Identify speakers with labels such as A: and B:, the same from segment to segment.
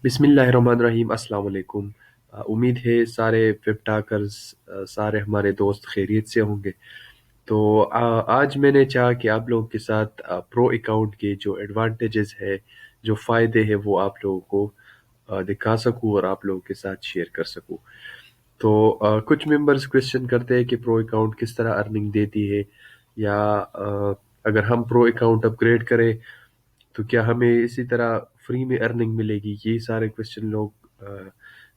A: बिस्मिल्लाहिर्रहमानिर्रहीम। अस्सलाम वालेकुम। उम्मीद है सारे वेब टाकर्स सारे हमारे दोस्त खैरियत से होंगे। तो आज मैंने चाहा कि आप लोगों के साथ प्रो अकाउंट के जो एडवांटेजेस है, जो फ़ायदे हैं, वो आप लोगों को दिखा सकूं और आप लोगों के साथ शेयर कर सकूं। तो कुछ मेंबर्स क्वेश्चन करते हैं कि प्रो अकाउंट किस तरह अर्निंग देती है, या अगर हम प्रो अकाउंट अपग्रेड करें तो क्या हमें इसी तरह फ्री में अर्निंग मिलेगी। ये सारे क्वेश्चन लोग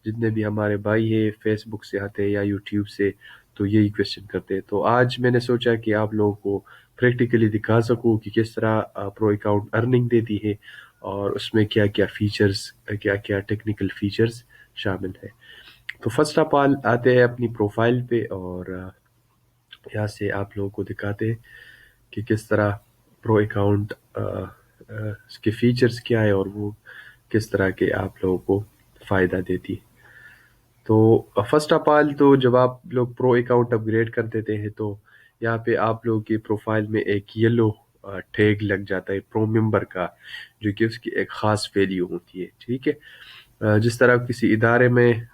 A: जितने भी हमारे भाई हैं फेसबुक से आते हैं या यूट्यूब से, तो यही क्वेश्चन करते हैं। तो आज मैंने सोचा कि आप लोगों को प्रैक्टिकली दिखा सकूं कि किस तरह प्रो अकाउंट अर्निंग देती है और उसमें क्या क्या फीचर्स, क्या क्या टेक्निकल फीचर्स शामिल है। तो फर्स्ट ऑफ ऑल आते हैं अपनी प्रोफाइल पे और यहाँ से आप लोगों को दिखाते हैं कि किस तरह प्रो अकाउंट इसके फीचर्स क्या है और वो किस तरह के आप लोगों को फ़ायदा देती है। तो फर्स्ट ऑफ ऑल तो जब आप लोग प्रो अकाउंट अपग्रेड कर देते हैं तो यहाँ पे आप लोगों की प्रोफाइल में एक येलो टैग लग जाता है प्रो मेंबर का, जो कि उसकी एक ख़ास वैल्यू होती है। ठीक है। जिस तरह किसी इदारे में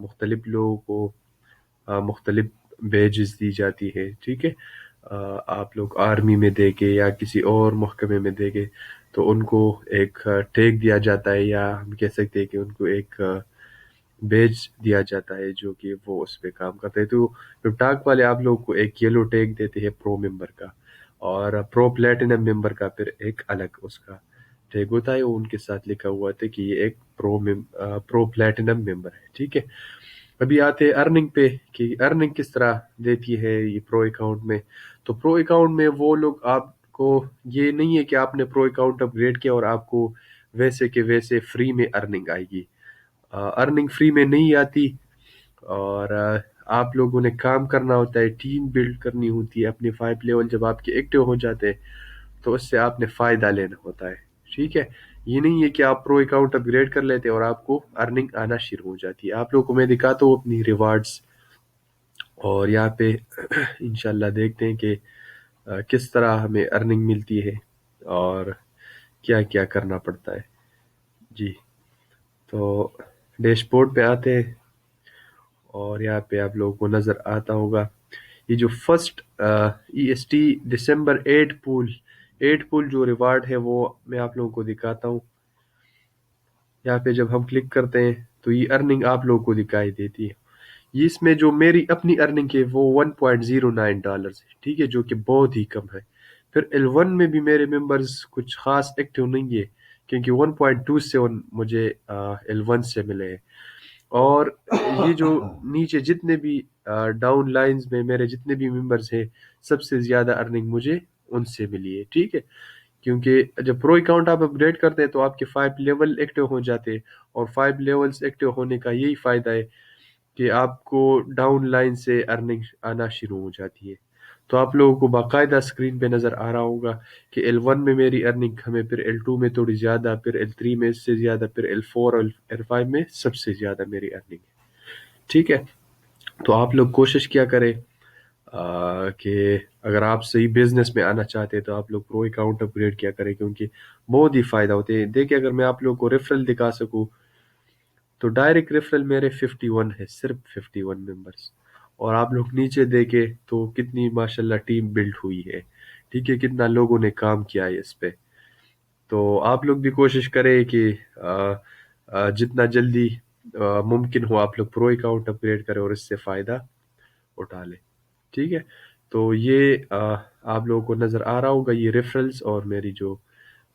A: मुख्तलिफ लोगों को मुख्तलिफ बेजेस दी जाती है। ठीक है। आप लोग आर्मी में देंगे या किसी और महकमे में देंगे तो उनको एक टैग दिया जाता है, या हम कह सकते हैं कि उनको एक बेज दिया जाता है जो कि वो उस पे काम करते हैं। तो वेबटॉक वाले आप लोग को एक येलो टैग देते हैं प्रो मेंबर का, और प्रो प्लेटिनम मेंबर का फिर एक अलग उसका टैग होता है। वो उनके साथ लिखा हुआ था कि ये एक प्रो प्लेटिनम मेंबर है। ठीक है। अभी आते हैं अर्निंग पे कि अर्निंग किस तरह देती है ये प्रो अकाउंट में। तो प्रो अकाउंट में वो लोग आपको, ये नहीं है कि आपने प्रो अकाउंट अपग्रेड किया और आपको वैसे के वैसे फ्री में अर्निंग आएगी। अर्निंग फ्री में नहीं आती, और आप लोगों ने काम करना होता है, टीम बिल्ड करनी होती है। अपने 5 लेवल जब आपके एक्टिव हो जाते हैं तो उससे आपने फ़ायदा लेना होता है। ठीक है। ये नहीं है कि आप प्रो अकाउंट अपग्रेड कर लेते हैं और आपको अर्निंग आना शुरू हो जाती है। आप लोगों को मैं दिखाता हूँ अपनी रिवार्ड्स, और यहाँ पे इंशाल्लाह देखते हैं कि किस तरह हमें अर्निंग मिलती है और क्या क्या करना पड़ता है। जी। तो डैशबोर्ड पे आते हैं और यहाँ पे आप लोगों को नज़र आता होगा ये जो फर्स्ट EST दिसंबर 8 पूल जो रिवार्ड है वो मैं आप लोगों को दिखाता हूँ। यहाँ पे जब हम क्लिक करते हैं तो ये अर्निंग आप लोगों को दिखाई देती है। ये इसमें जो मेरी अपनी अर्निंग है वो $1.09 है। ठीक है, जो कि बहुत ही कम है। फिर L1 में भी मेरे मेंबर्स कुछ खास एक्टिव नहीं है, क्योंकि 1.27 मुझे L1 से मिले हैं। और ये जो नीचे जितने भी डाउन लाइंस में मेरे जितने भी मेंबर्स हैं, सबसे ज़्यादा अर्निंग मुझे उनसे मिली है। ठीक है। क्योंकि जब प्रो अकाउंट आप अपग्रेड करते हैं तो आपके 5 लेवल एक्टिव हो जाते हैं, और 5 लेवल्स एक्टिव होने का यही फ़ायदा है कि आपको डाउन लाइन से अर्निंग आना शुरू हो जाती है। तो आप लोगों को बाकायदा स्क्रीन पे नज़र आ रहा होगा कि L1 में मेरी अर्निंग कम है, फिर L2 में थोड़ी ज़्यादा, फिर L3 में इससे ज़्यादा, फिर L4 और L5 में सबसे ज़्यादा मेरी अर्निंग है। ठीक है। तो आप लोग कोशिश क्या करें कि अगर आप सही बिजनेस में आना चाहते हैं तो आप लोग प्रो अकाउंट अपग्रेड क्या करें, क्योंकि बहुत ही फ़ायदा होते हैं। देखिए, अगर मैं आप लोग को रेफरल दिखा सकूँ तो डायरेक्ट रेफरल मेरे 51 है, सिर्फ 51 मेंबर्स। और आप लोग नीचे देखें तो कितनी माशाल्लाह टीम बिल्ड हुई है। ठीक है, कितना लोगों ने काम किया है इस पे। तो आप लोग भी कोशिश करें कि जितना जल्दी मुमकिन हो आप लोग प्रो अकाउंट अपग्रेड करें और इससे फ़ायदा उठा लें। ठीक है। तो ये आप लोगों को नज़र आ रहा होगा ये रेफरल्स, और मेरी जो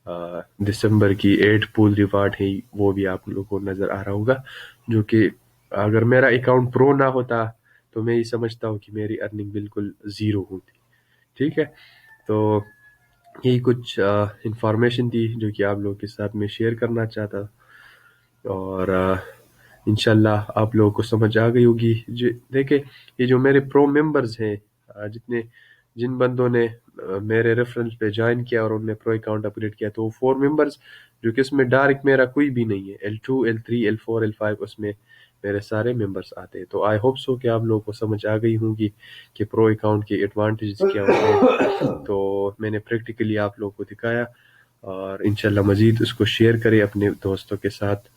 A: दिसंबर की 8 पूल रिवार्ड है वो भी आप लोगों को नज़र आ रहा होगा, जो कि अगर मेरा अकाउंट प्रो ना होता तो मैं ये समझता हूँ कि मेरी अर्निंग बिल्कुल ज़ीरो होती। ठीक है। तो यही कुछ इंफॉर्मेशन थी जो कि आप लोगों के साथ मैं शेयर करना चाहता, और इंशाल्लाह आप लोगों को समझ आ गई होगी। जो देखे, ये जो मेरे प्रो मेंबर्स हैं, जितने जिन बंदों ने मेरे रेफरेंस पे ज्वाइन किया और उन्होंने प्रो अकाउंट अपग्रेड किया, तो वो 4 मेंबर्स जो कि इसमें डायरेक्ट मेरा कोई भी नहीं है। L2 L3 L4 L5 उसमें मेरे सारे मेंबर्स आते हैं। तो आई होप सो कि आप लोगों को समझ आ गई होंगी कि प्रो अकाउंट के एडवांटेजेस क्या होते हैं। तो मैंने प्रैक्टिकली आप लोगों को दिखाया, और इंशाल्लाह मज़ीद उसको शेयर करें अपने दोस्तों के साथ।